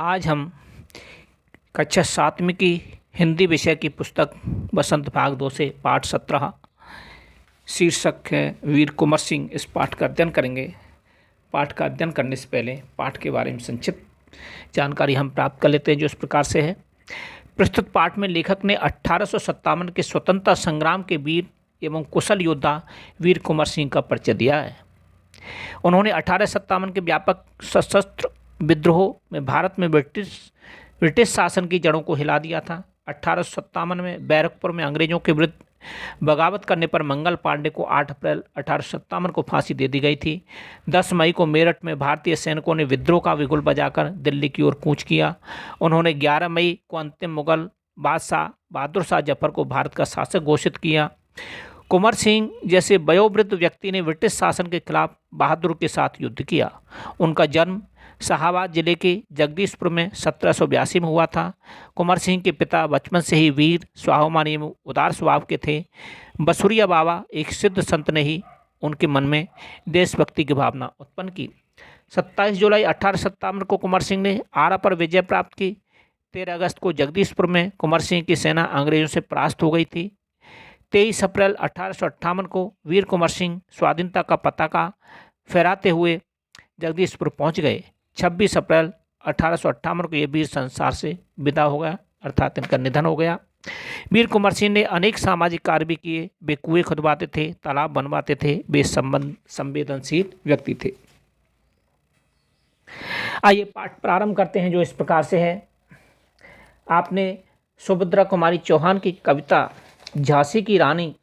आज हम कक्षा 7वीं की हिंदी विषय की पुस्तक बसंत भाग 2 से पाठ 17 शीर्षक है वीर कुंवर सिंह। इस पाठ का अध्ययन करेंगे। पाठ का अध्ययन करने से पहले पाठ के बारे में संक्षिप्त जानकारी हम प्राप्त कर लेते हैं, जो इस प्रकार से है। प्रस्तुत पाठ में लेखक ने 1857 के स्वतंत्रता संग्राम के वीर एवं कुशल योद्धा वीर कुंवर सिंह का परिचय दिया है। उन्होंने 1857 के व्यापक सशस्त्र विद्रोह में भारत में ब्रिटिश शासन की जड़ों को हिला दिया था। 1857 में बैरकपुर में अंग्रेजों के विरुद्ध बगावत करने पर मंगल पांडे को 8 अप्रैल 1857 को फांसी दे दी गई थी। 10 मई को मेरठ में भारतीय सैनिकों ने विद्रोह का बिगुल बजाकर दिल्ली की ओर कूच किया। उन्होंने 11 मई को अंतिम मुगल बादशाह बहादुर शाह जफर को भारत का शासक घोषित किया। कुंवर सिंह जैसे वयोवृद्ध व्यक्ति ने ब्रिटिश शासन के खिलाफ बहादुर के साथ युद्ध किया। उनका जन्म शाहाबाद जिले के जगदीशपुर में 1782 में हुआ था। कुंवर सिंह के पिता बचपन से ही वीर, स्वाभिमानी एवं उदार स्वभाव के थे। बसुरिया बाबा एक सिद्ध संत ने ही उनके मन में देशभक्ति की भावना उत्पन्न की। 27 जुलाई 1857 को कुंवर सिंह ने आरा पर विजय प्राप्त की। 13 अगस्त को जगदीशपुर में कुंवर सिंह की सेना अंग्रेजों से परास्त हो गई थी। 23 अप्रैल 1858 को वीर कुंवर सिंह स्वाधीनता का पताका फहराते हुए जगदीशपुर पहुंच गए। 26 अप्रैल 1858 को ये वीर संसार से विदा हो गया, अर्थात इनका निधन हो गया। वीर कुंवर सिंह ने अनेक सामाजिक कार्य भी किए। वे कुएं खुदवाते थे, तालाब बनवाते थे। वे संवेदनशील व्यक्ति थे। आइए पाठ प्रारंभ करते हैं, जो इस प्रकार से है। आपने सुभद्रा कुमारी चौहान की कविता झांसी की रानी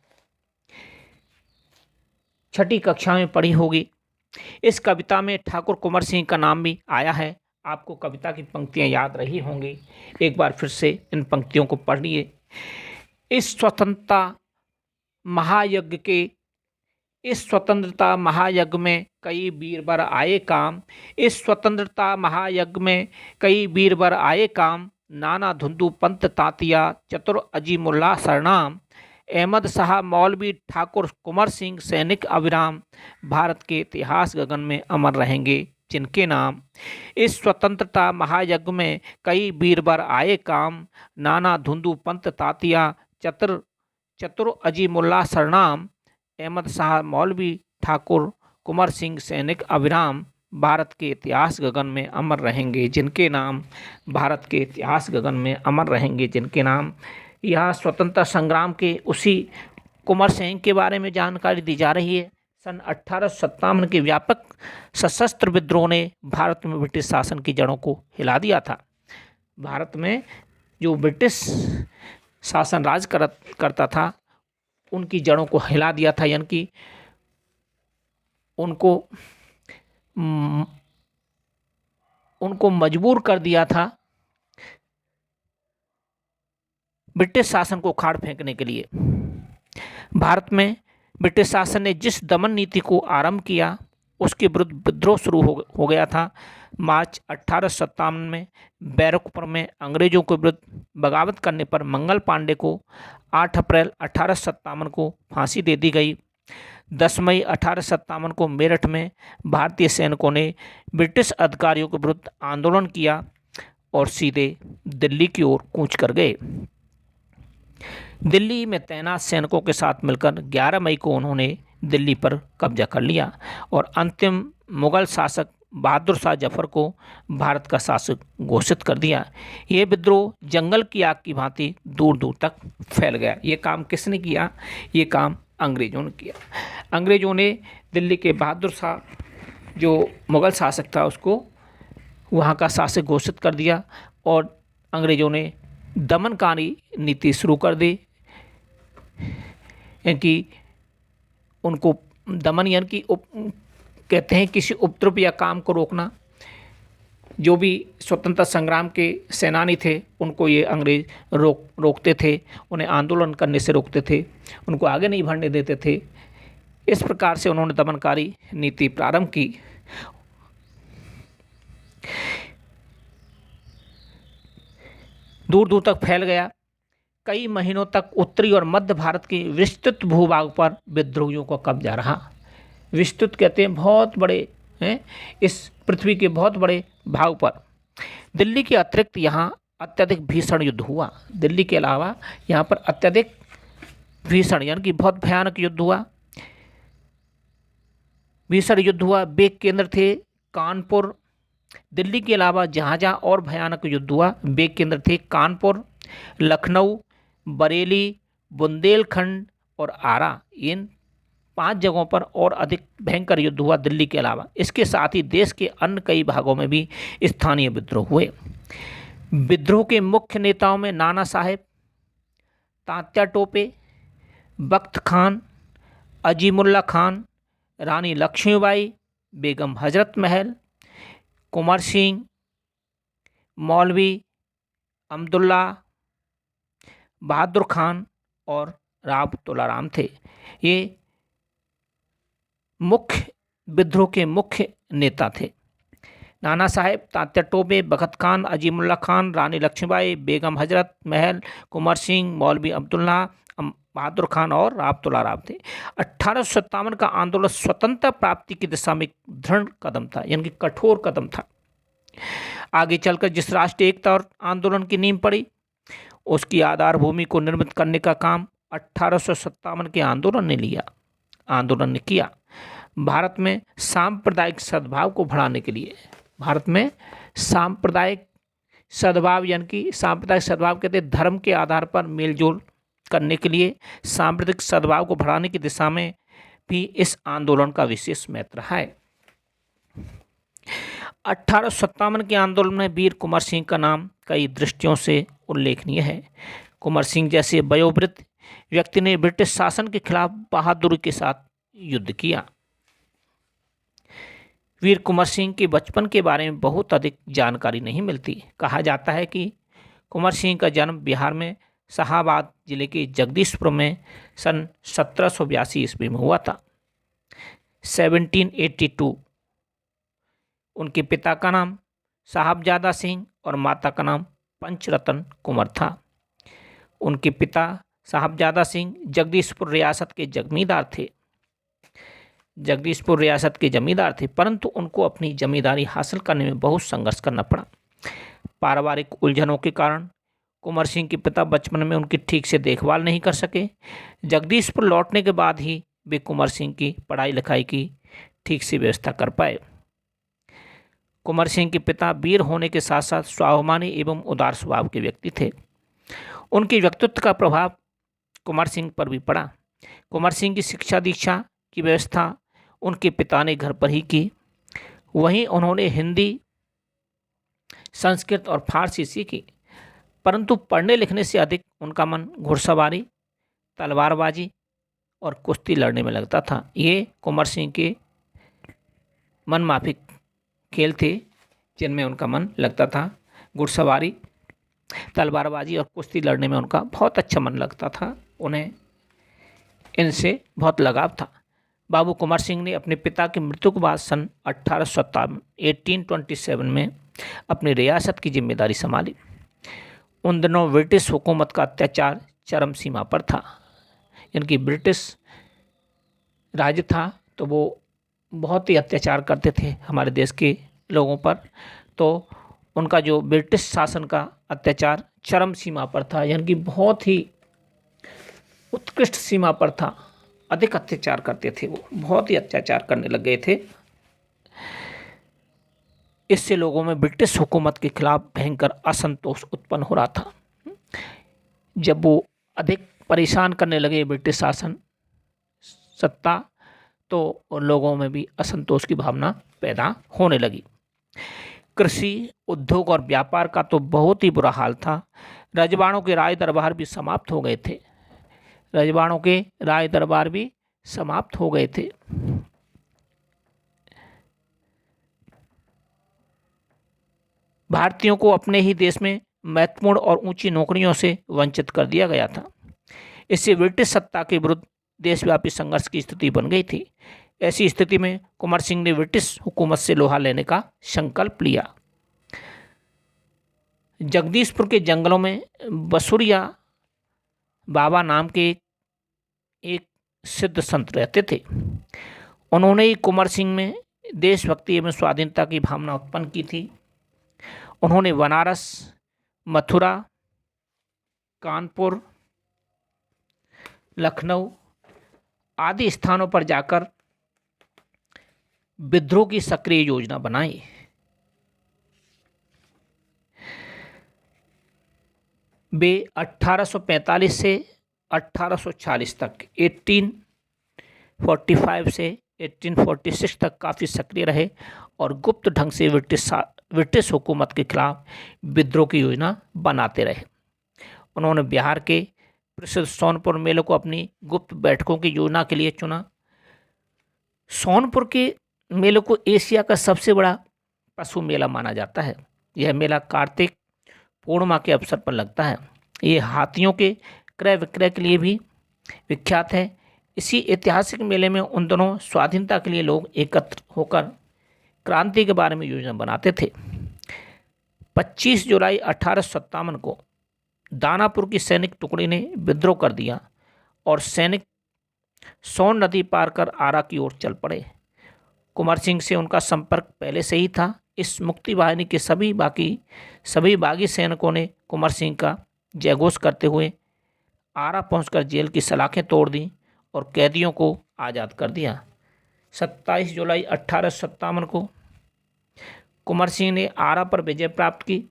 छठी कक्षा में पढ़ी होगी। इस कविता में ठाकुर कुंवर सिंह का नाम भी आया है। आपको कविता की पंक्तियां याद रही होंगी। एक बार फिर से इन पंक्तियों को पढ़िए। इस स्वतंत्रता महायज्ञ में कई वीरवर आए काम। इस स्वतंत्रता महायज्ञ में कई वीरवर आए काम। नाना धुंधु पंत तांतिया चतुर अजीमुल्लाह सरनाम। अहमद शाह मौलवी ठाकुर कुंवर सिंह सैनिक अविराम। भारत के इतिहास गगन में अमर रहेंगे जिनके नाम। इस स्वतंत्रता महायज्ञ में कई वीरवर आए काम। नाना धुंधु पंत तांतिया चतुर अजीमुल्लाह सरनाम। अहमद शाह मौलवी ठाकुर कुंवर सिंह सैनिक अविराम। भारत के इतिहास गगन में अमर रहेंगे जिनके नाम। भारत के इतिहास गगन में अमर रहेंगे जिनके नाम। यह स्वतंत्रता संग्राम के उसी कुंवर सिंह के बारे में जानकारी दी जा रही है। सन 1857 के व्यापक सशस्त्र विद्रोह ने भारत में ब्रिटिश शासन की जड़ों को हिला दिया था। भारत में जो ब्रिटिश शासन राज करता था, उनकी जड़ों को हिला दिया था, यानी कि उनको मजबूर कर दिया था ब्रिटिश शासन को उखाड़ फेंकने के लिए। भारत में ब्रिटिश शासन ने जिस दमन नीति को आरंभ किया, उसके विरुद्ध विद्रोह शुरू हो गया था। मार्च 1857 में बैरकपुर में अंग्रेजों के विरुद्ध बगावत करने पर मंगल पांडे को 8 अप्रैल 1857 को फांसी दे दी गई। 10 मई 1857 को मेरठ में भारतीय सैनिकों ने ब्रिटिश अधिकारियों के विरुद्ध आंदोलन किया और सीधे दिल्ली की ओर कूच कर गए। दिल्ली में तैनात सैनिकों के साथ मिलकर 11 मई को उन्होंने दिल्ली पर कब्जा कर लिया और अंतिम मुगल शासक बहादुर शाह जफर को भारत का शासक घोषित कर दिया। ये विद्रोह जंगल की आग की भांति दूर दूर तक फैल गया। ये काम किसने किया? ये काम अंग्रेजों ने किया। अंग्रेजों ने दिल्ली के बहादुर शाह जो मुगल शासक था, उसको वहाँ का शासक घोषित कर दिया और अंग्रेजों ने दमनकारी नीति शुरू कर दी। यानी उनको दमन, यानी कि कहते हैं किसी उपद्रव या काम को रोकना। जो भी स्वतंत्रता संग्राम के सेनानी थे, उनको ये अंग्रेज रोकते थे, उन्हें आंदोलन करने से रोकते थे, उनको आगे नहीं बढ़ने देते थे। इस प्रकार से उन्होंने दमनकारी नीति प्रारंभ की। दूर दूर तक फैल गया। कई महीनों तक उत्तरी और मध्य भारत के विस्तृत भूभाग पर विद्रोहियों का कब्जा रहा। विस्तृत कहते हैं बहुत बड़े हैं, इस पृथ्वी के बहुत बड़े भाग पर दिल्ली के अतिरिक्त यहाँ अत्यधिक भीषण युद्ध हुआ। दिल्ली के अलावा यहाँ पर अत्यधिक भीषण यानी कि बहुत भयानक युद्ध हुआ। भीषण युद्ध हुआ। वे केंद्र थे कानपुर। दिल्ली के अलावा जहाँ जहाँ और भयानक युद्ध हुआ वे केंद्र थे कानपुर, लखनऊ, बरेली, बुंदेलखंड और आरा। इन 5 जगहों पर और अधिक भयंकर युद्ध हुआ दिल्ली के अलावा। इसके साथ ही देश के अन्य कई भागों में भी स्थानीय विद्रोह हुए। विद्रोह के मुख्य नेताओं में नाना साहेब, तात्या टोपे, बख्त खान, अजीमुल्ला खान, रानी लक्ष्मीबाई, बेगम हजरत महल, कुंवर सिंह, मौलवी अब्दुल्ला, बहादुर खान और राव तुलाराम थे। ये मुख्य विद्रोह के मुख्य नेता थे। नाना साहेब, तात्या टोपे, बख्त खान, अजीमुल्ला खान, रानी लक्ष्मीबाई, बेगम हजरत महल, कुंवर सिंह, मौलवी अब्दुल्ला, बहादुर खान और राव तुलाराम थे। 1857 का आंदोलन स्वतंत्रता प्राप्ति की दिशा में एक दृढ़ कदम था, यानी कि कठोर कदम था। आगे चलकर जिस राष्ट्रीय एकता और आंदोलन की नींव पड़ी उसकी आधार भूमि को निर्मित करने का काम 1857 के आंदोलन ने किया। भारत में सांप्रदायिक सद्भाव को बढ़ाने के लिए, भारत में सांप्रदायिक सद्भाव यानी कि सांप्रदायिक सद्भाव कहते हैं धर्म के आधार पर मेलजोल करने के लिए, सांप्रदायिक सद्भाव को बढ़ाने की दिशा में भी इस आंदोलन का विशेष महत्व रहा है। 1857 के आंदोलन में वीर कुंवर सिंह का नाम कई दृष्टियों से उल्लेखनीय है। कुंवर सिंह जैसे वयोवृद्ध व्यक्ति ने ब्रिटिश शासन के खिलाफ बहादुरी के साथ युद्ध किया। वीर कुंवर सिंह के बचपन के बारे में बहुत अधिक जानकारी नहीं मिलती। कहा जाता है कि कुंवर सिंह का जन्म बिहार में शाहाबाद जिले के जगदीशपुर में सन 1782 ईस्वी में हुआ था। 1782। उनके पिता का नाम साहबजादा सिंह और माता का नाम पंचरतन कुंवर था। उनके पिता साहबजादा सिंह जगदीशपुर रियासत के जमींदार थे, परंतु उनको अपनी जमींदारी हासिल करने में बहुत संघर्ष करना पड़ा। पारिवारिक उलझनों के कारण कुंवर सिंह के पिता बचपन में उनकी ठीक से देखभाल नहीं कर सके। जगदीशपुर लौटने के बाद ही वे कुंवर सिंह की पढ़ाई लिखाई की ठीक से व्यवस्था कर पाए। कुंवर सिंह के पिता वीर होने के साथ साथ स्वाभिमानी एवं उदार स्वभाव के व्यक्ति थे। उनके व्यक्तित्व का प्रभाव कुंवर सिंह पर भी पड़ा। कुंवर सिंह की शिक्षा दीक्षा की व्यवस्था उनके पिता ने घर पर ही की। वहीं उन्होंने हिंदी, संस्कृत और फारसी सीखी, परंतु पढ़ने लिखने से अधिक उनका मन घुड़सवारी, तलवारबाजी और कुश्ती लड़ने में लगता था। ये कुंवर सिंह के मनमाफिक खेल थे जिनमें उनका मन लगता था। घुड़सवारी, तलवारबाजी और कुश्ती लड़ने में उनका बहुत अच्छा मन लगता था। उन्हें इनसे बहुत लगाव था। बाबू कुंवर सिंह ने अपने पिता की मृत्यु के बाद सन 1827 में अपनी रियासत की जिम्मेदारी संभाली। उन दिनों ब्रिटिश हुकूमत का अत्याचार चरम सीमा पर था, यानी कि ब्रिटिश राज्य था तो वो बहुत ही अत्याचार करते थे हमारे देश के लोगों पर। तो उनका जो ब्रिटिश शासन का अत्याचार चरम सीमा पर था, यानी कि बहुत ही उत्कृष्ट सीमा पर था। अधिक अत्याचार करते थे, वो बहुत ही अत्याचार करने लग गए थे। इससे लोगों में ब्रिटिश हुकूमत के खिलाफ भयंकर असंतोष उत्पन्न हो रहा था। जब वो अधिक परेशान करने लगे ब्रिटिश शासन सत्ता, तो लोगों में भी असंतोष की भावना पैदा होने लगी। कृषि, उद्योग और व्यापार का तो बहुत ही बुरा हाल था। रजवाड़ों के राज दरबार भी समाप्त हो गए थे। भारतीयों को अपने ही देश में महत्वपूर्ण और ऊंची नौकरियों से वंचित कर दिया गया था। इससे ब्रिटिश सत्ता के विरुद्ध देशव्यापी संघर्ष की स्थिति बन गई थी। ऐसी स्थिति में कुंवर सिंह ने ब्रिटिश हुकूमत से लोहा लेने का संकल्प लिया। जगदीशपुर के जंगलों में बसुरिया बाबा नाम के एक सिद्ध संत रहते थे। उन्होंने ही कुंवर सिंह में देशभक्ति एवं स्वाधीनता की भावना उत्पन्न की थी। उन्होंने बनारस, मथुरा, कानपुर, लखनऊ आदि स्थानों पर जाकर विद्रोह की सक्रिय योजना बनाई। वे 1845 से 1846 तक 1845 से 1846 तक काफ़ी सक्रिय रहे और गुप्त ढंग से ब्रिटिश हुकूमत के खिलाफ विद्रोह की योजना बनाते रहे। उन्होंने बिहार के प्रसिद्ध सोनपुर मेले को अपनी गुप्त बैठकों की योजना के लिए चुना। सोनपुर के मेले को एशिया का सबसे बड़ा पशु मेला माना जाता है। यह मेला कार्तिक पूर्णिमा के अवसर पर लगता है। ये हाथियों के क्रय विक्रय के लिए भी विख्यात है। इसी ऐतिहासिक मेले में उन दिनों स्वाधीनता के लिए लोग एकत्र होकर क्रांति के बारे में योजना बनाते थे। 25 जुलाई 1857 को दानापुर की सैनिक टुकड़ी ने विद्रोह कर दिया और सैनिक सोन नदी पार कर आरा की ओर चल पड़े। कुंवर सिंह से उनका संपर्क पहले से ही था। इस मुक्ति वाहिनी के सभी बागी सैनिकों ने कुंवर सिंह का जयघोष करते हुए आरा पहुंचकर जेल की सलाखें तोड़ दी और कैदियों को आज़ाद कर दिया। 27 जुलाई 1857 को कुंवर सिंह ने आरा पर विजय प्राप्त की।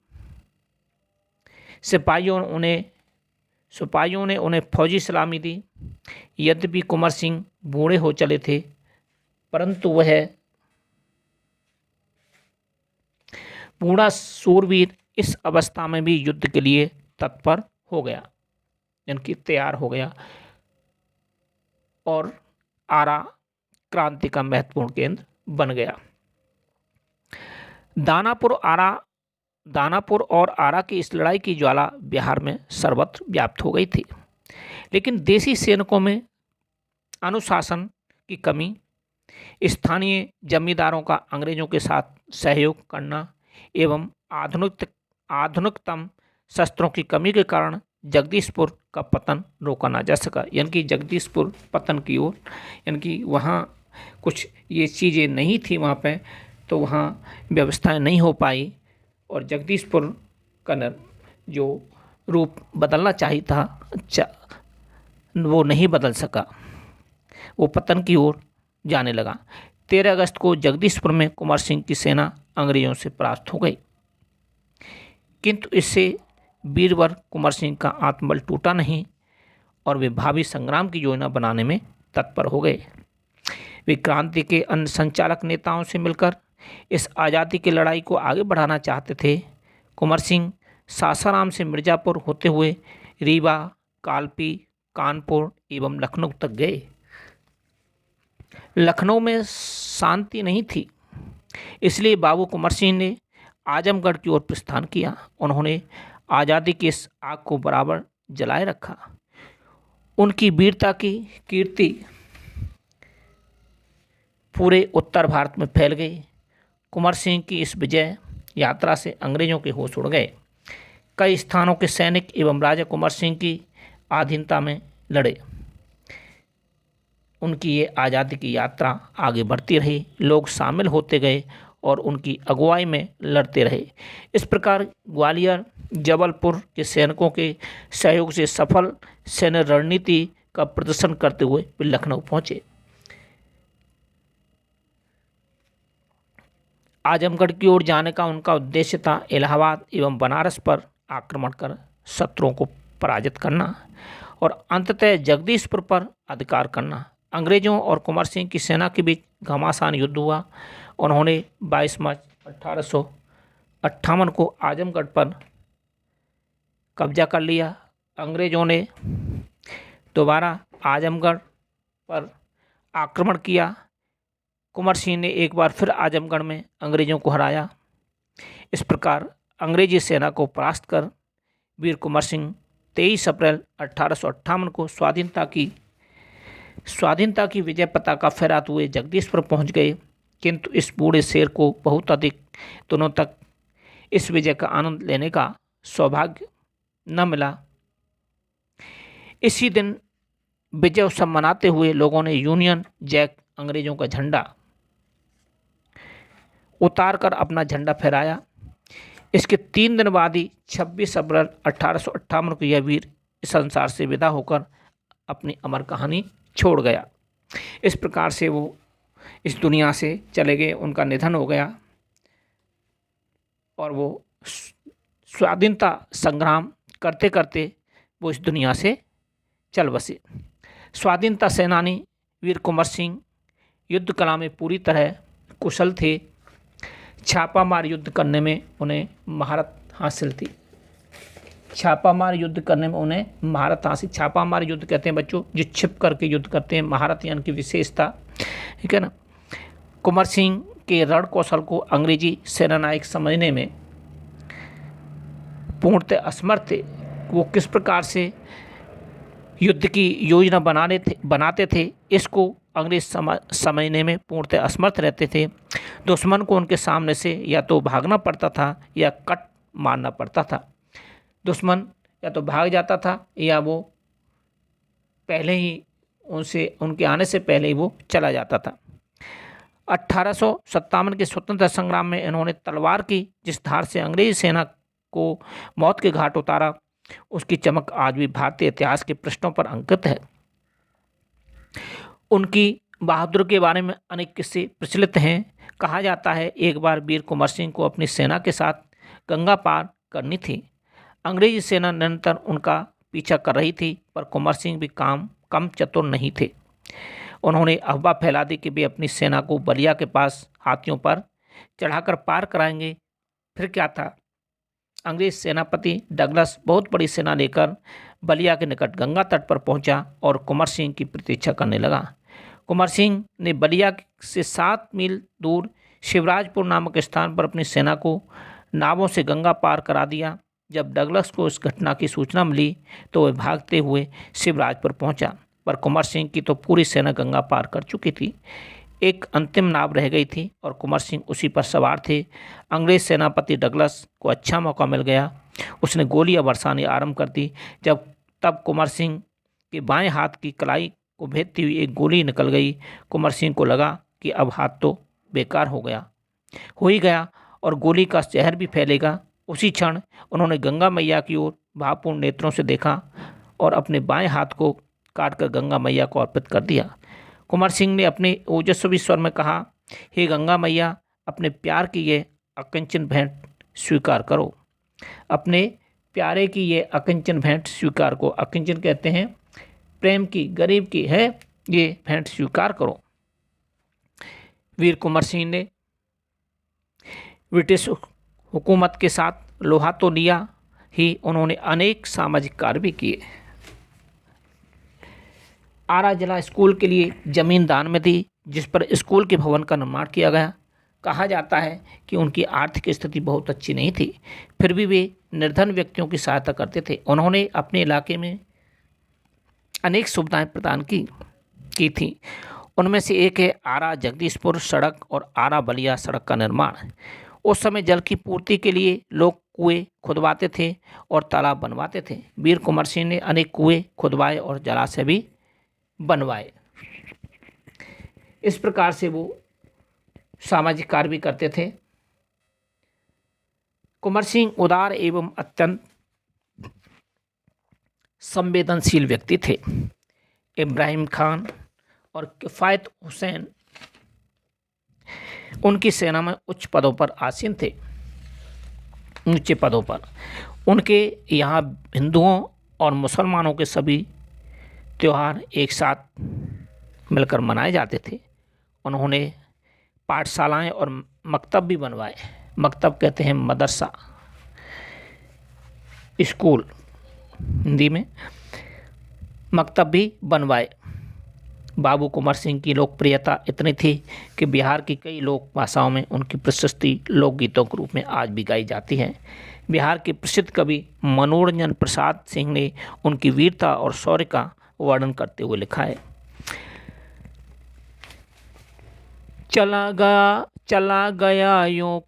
सिपाहियों ने उन्हें फौजी सलामी दी। यद्यपि कुंवर सिंह बूढ़े हो चले थे, परंतु वह बूढ़ा सूरवीर इस अवस्था में भी युद्ध के लिए तत्पर हो गया, यानी तैयार हो गया और आरा क्रांति का महत्वपूर्ण केंद्र बन गया। दानापुर और आरा की इस लड़ाई की ज्वाला बिहार में सर्वत्र व्याप्त हो गई थी, लेकिन देसी सैनिकों में अनुशासन की कमी, स्थानीय जमींदारों का अंग्रेजों के साथ सहयोग करना एवं आधुनिकतम शस्त्रों की कमी के कारण जगदीशपुर का पतन रोका ना जा सका। यानी कि जगदीशपुर पतन की ओर, यानी कि वहाँ कुछ ये चीज़ें नहीं थी वहाँ पे, तो वहाँ व्यवस्थाएं नहीं हो पाई और जगदीशपुर का जो रूप बदलना चाहिए था वो नहीं बदल सका, वो पतन की ओर जाने लगा। 13 अगस्त को जगदीशपुर में कुंवर सिंह की सेना अंग्रेजों से परास्त हो गई, किंतु इससे वीरवर कुंवर सिंह का आत्मबल टूटा नहीं और वे भावी संग्राम की योजना बनाने में तत्पर हो गए। वे क्रांति के अन्य संचालक नेताओं से मिलकर इस आज़ादी की लड़ाई को आगे बढ़ाना चाहते थे। कुंवर सिंह सासाराम से मिर्ज़ापुर होते हुए रीवा, कालपी, कानपुर एवं लखनऊ तक गए। लखनऊ में शांति नहीं थी, इसलिए बाबू कुंवर सिंह ने आजमगढ़ की ओर प्रस्थान किया। उन्होंने आज़ादी की इस आग को बराबर जलाए रखा। उनकी वीरता की कीर्ति पूरे उत्तर भारत में फैल गई। कुंवर सिंह की इस विजय यात्रा से अंग्रेजों के होश उड़ गए। कई स्थानों के सैनिक एवं राजा कुंवर सिंह की अधीनता में लड़े। उनकी ये आज़ादी की यात्रा आगे बढ़ती रही, लोग शामिल होते गए और उनकी अगुवाई में लड़ते रहे। इस प्रकार ग्वालियर, जबलपुर के सैनिकों के सहयोग से सफल सैन्य रणनीति का प्रदर्शन करते हुए वे लखनऊ पहुंचे। आजमगढ़ की ओर जाने का उनका उद्देश्य था इलाहाबाद एवं बनारस पर आक्रमण कर शत्रुओं को पराजित करना और अंततः जगदीशपुर पर अधिकार करना। अंग्रेजों और कुंवर सिंह की सेना के बीच घमासान युद्ध हुआ। उन्होंने 22 मार्च 1858 को आजमगढ़ पर कब्जा कर लिया। अंग्रेजों ने दोबारा आजमगढ़ पर आक्रमण किया। कुंवर सिंह ने एक बार फिर आजमगढ़ में अंग्रेजों को हराया। इस प्रकार अंग्रेजी सेना को परास्त कर वीर कुंवर सिंह 23 अप्रैल 1858 को स्वाधीनता की विजय पताका फहराते हुए जगदीशपुर पहुंच गए, किंतु इस बूढ़े शेर को बहुत अधिक दिनों तक इस विजय का आनंद लेने का सौभाग्य न मिला। इसी दिन विजय उत्सव मनाते हुए लोगों ने यूनियन जैक अंग्रेजों का झंडा उतार कर अपना झंडा फहराया। इसके 3 दिन बाद ही 26 अप्रैल 1858 को यह वीर इस संसार से विदा होकर अपनी अमर कहानी छोड़ गया। इस प्रकार से वो इस दुनिया से चले गए, उनका निधन हो गया और वो स्वाधीनता संग्राम करते करते वो इस दुनिया से चल बसे। स्वाधीनता सेनानी वीर कुंवर सिंह युद्ध कला में पूरी तरह कुशल थे। छापामार युद्ध करने में उन्हें महारत हासिल थी। छापामार युद्ध करने में उन्हें महारत हासिल, छापामार युद्ध कहते हैं बच्चों जो छिप करके युद्ध करते हैं, महारत यानी की विशेषता, ठीक है ना। कुंवर सिंह के रण कौशल को अंग्रेजी सेनानायक समझने में पूर्णतः असमर्थ थे। वो किस प्रकार से युद्ध की योजना बनाते थे इसको अंग्रेज समझने में पूर्णतः असमर्थ रहते थे। दुश्मन को उनके सामने से या तो भागना पड़ता था या कट मारना पड़ता था। दुश्मन या तो भाग जाता था या वो पहले ही उनके आने से पहले ही वो चला जाता था। 1857 के स्वतंत्रता संग्राम में इन्होंने तलवार की जिस धार से अंग्रेजी सेना को मौत के घाट उतारा, उसकी चमक आज भी भारतीय इतिहास के पृष्ठों पर अंकित है। उनकी बहादुर के बारे में अनेक किस्से प्रचलित हैं। कहा जाता है एक बार वीर कुंवर सिंह को अपनी सेना के साथ गंगा पार करनी थी। अंग्रेजी सेना निरंतर उनका पीछा कर रही थी, पर कुंवर सिंह भी कम चतुर नहीं थे। उन्होंने अफवाह फैला दी कि वे अपनी सेना को बलिया के पास हाथियों पर चढ़ाकर पार कराएंगे। फिर क्या था, अंग्रेज सेनापति डगलस बहुत बड़ी सेना लेकर बलिया के निकट गंगा तट पर पहुंचा और कुंवर सिंह की प्रतीक्षा करने लगा। कुंवर सिंह ने बलिया से 7 मील दूर शिवराजपुर नामक स्थान पर अपनी सेना को नावों से गंगा पार करा दिया। जब डगलस को इस घटना की सूचना मिली तो वह भागते हुए शिवराजपुर पहुंचा, पर कुंवर सिंह की तो पूरी सेना गंगा पार कर चुकी थी। एक अंतिम नाव रह गई थी और कुंवर सिंह उसी पर सवार थे। अंग्रेज सेनापति डगलस को अच्छा मौका मिल गया। उसने गोलियां बरसानी आरंभ कर दी। तब कुंवर सिंह के बाएं हाथ की कलाई को भेदती हुई एक गोली निकल गई। कुंवर सिंह को लगा कि अब हाथ तो बेकार हो ही गया और गोली का जहर भी फैलेगा। उसी क्षण उन्होंने गंगा मैया की ओर भावपूर्ण नेत्रों से देखा और अपने बाएं हाथ को काटकर गंगा मैया को अर्पित कर दिया। कुंवर सिंह ने अपने ओजस्वी स्वर में कहा, हे गंगा मैया, अपने प्यार की ये अकिंचन भेंट स्वीकार करो। अपने प्यारे की ये अकिंचन भेंट स्वीकार करो। अकिंचन कहते हैं प्रेम की, गरीब की है ये भेंट स्वीकार करो। वीर कुंवर सिंह ने ब्रिटिश हुकूमत के साथ लोहा तो लिया ही, उन्होंने अनेक सामाजिक कार्य भी किए। आरा जिला स्कूल के लिए जमीन दान में दी, जिस पर स्कूल के भवन का निर्माण किया गया। कहा जाता है कि उनकी आर्थिक स्थिति बहुत अच्छी नहीं थी, फिर भी वे निर्धन व्यक्तियों की सहायता करते थे। उन्होंने अपने इलाके में अनेक सुविधाएं प्रदान की थी। उनमें से एक है आरा जगदीशपुर सड़क और आरा बलिया सड़क का निर्माण। उस समय जल की पूर्ति के लिए लोग कुएं खुदवाते थे और तालाब बनवाते थे। वीर कुंवर सिंह ने अनेक कुएं खुदवाए और जलाशय भी बनवाए। इस प्रकार से वो सामाजिक कार्य भी करते थे। कुंवर सिंह उदार एवं अत्यंत संवेदनशील व्यक्ति थे। इब्राहिम खान और किफ़ायत हुसैन उनकी सेना में उच्च पदों पर आसीन थे। ऊंचे पदों पर उनके यहाँ हिंदुओं और मुसलमानों के सभी त्यौहार एक साथ मिलकर मनाए जाते थे। उन्होंने पाठशालाएं और मकतब भी बनवाए। मकतब कहते हैं मदरसा, स्कूल हिंदी में, मकतब भी बनवाए। बाबू कुंवर सिंह की लोकप्रियता इतनी थी कि बिहार की कई लोक भाषाओं में उनकी प्रशस्ति लोकगीतों के रूप में आज भी गाई जाती है। बिहार के प्रसिद्ध कवि मनोरंजन प्रसाद सिंह ने उनकी वीरता और शौर्य का वर्णन करते हुए लिखा है, चला गया यूं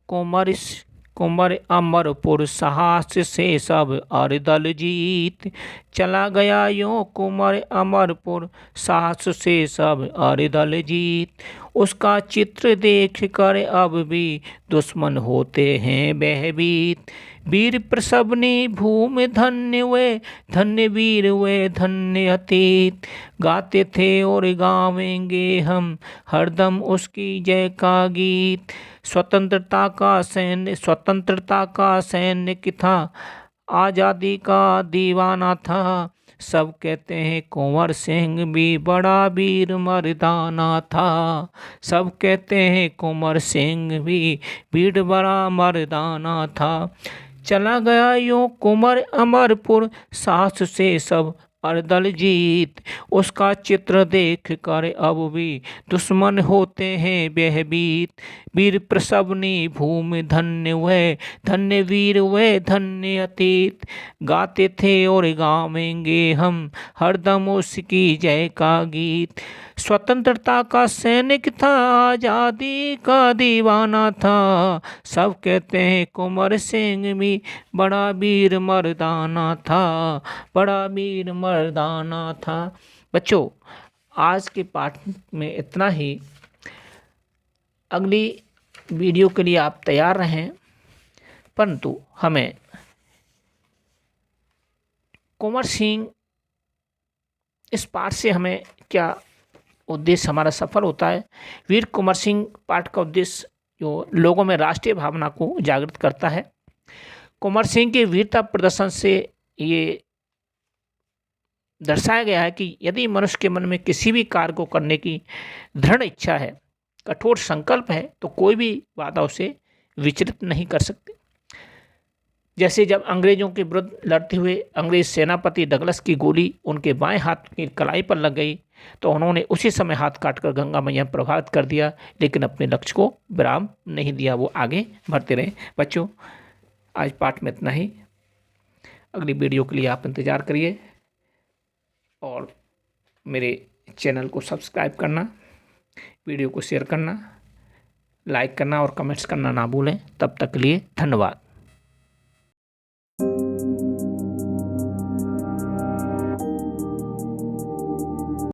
कुंवर अमरपुर साहस से सब अरदल जीत। चला गया यूं कुंवर अमरपुर साहस से सब अरदल जीत। उसका चित्र देख कर अब भी दुश्मन होते हैं भयभीत। वीर प्रसव ने भूमि धन्य वे, धन्य वीर वे धन्य अतीत। गाते थे और गावेंगे हम हरदम उसकी जय का गीत। स्वतंत्रता का सैनिक था, आज़ादी का दीवाना था। सब कहते हैं कुंवर सिंह भी बड़ा वीर मर्दाना था। सब कहते हैं कुंवर सिंह भी वीर बड़ा मर्दाना था। चला गया यूं कुंवर अमरपुर, सास से सब अरदल जीत। उसका चित्र देख कर अब भी दुश्मन होते हैं भयभीत। वीर प्रसव ने भूमि धन्य वह, धन्य वीर वह धन्य अतीत। गाते थे और गावेंगे हम हरदम उसकी जय का गीत। स्वतंत्रता का सैनिक था, आज़ादी का दीवाना था। सब कहते हैं कुंवर सिंह भी बड़ा वीर मर्दाना था, बड़ा वीर मर्दाना था। बच्चों, आज के पाठ में इतना ही। अगली वीडियो के लिए आप तैयार रहें, परंतु हमें कुंवर सिंह इस पाठ से हमें क्या उद्देश्य हमारा सफल होता है। वीर कुंवर सिंह पाठ का उद्देश्य जो लोगों में राष्ट्रीय भावना को जागृत करता है। कुंवर सिंह के वीरता प्रदर्शन से ये दर्शाया गया है कि यदि मनुष्य के मन में किसी भी कार्य को करने की दृढ़ इच्छा है, कठोर संकल्प है, तो कोई भी बाधा उसे विचलित नहीं कर सकती। जैसे जब अंग्रेजों के विरुद्ध लड़ते हुए अंग्रेज सेनापति डगलस की गोली उनके बाएं हाथ की कलाई पर लग गई, तो उन्होंने उसी समय हाथ काटकर गंगा मैया प्रभावित कर दिया, लेकिन अपने लक्ष्य को विराम नहीं दिया, वो आगे बढ़ते रहे। बच्चों, आज पाठ में इतना ही। अगली वीडियो के लिए आप इंतज़ार करिए और मेरे चैनल को सब्सक्राइब करना, वीडियो को शेयर करना, लाइक करना और कमेंट्स करना ना भूलें। तब तक के लिए धन्यवाद।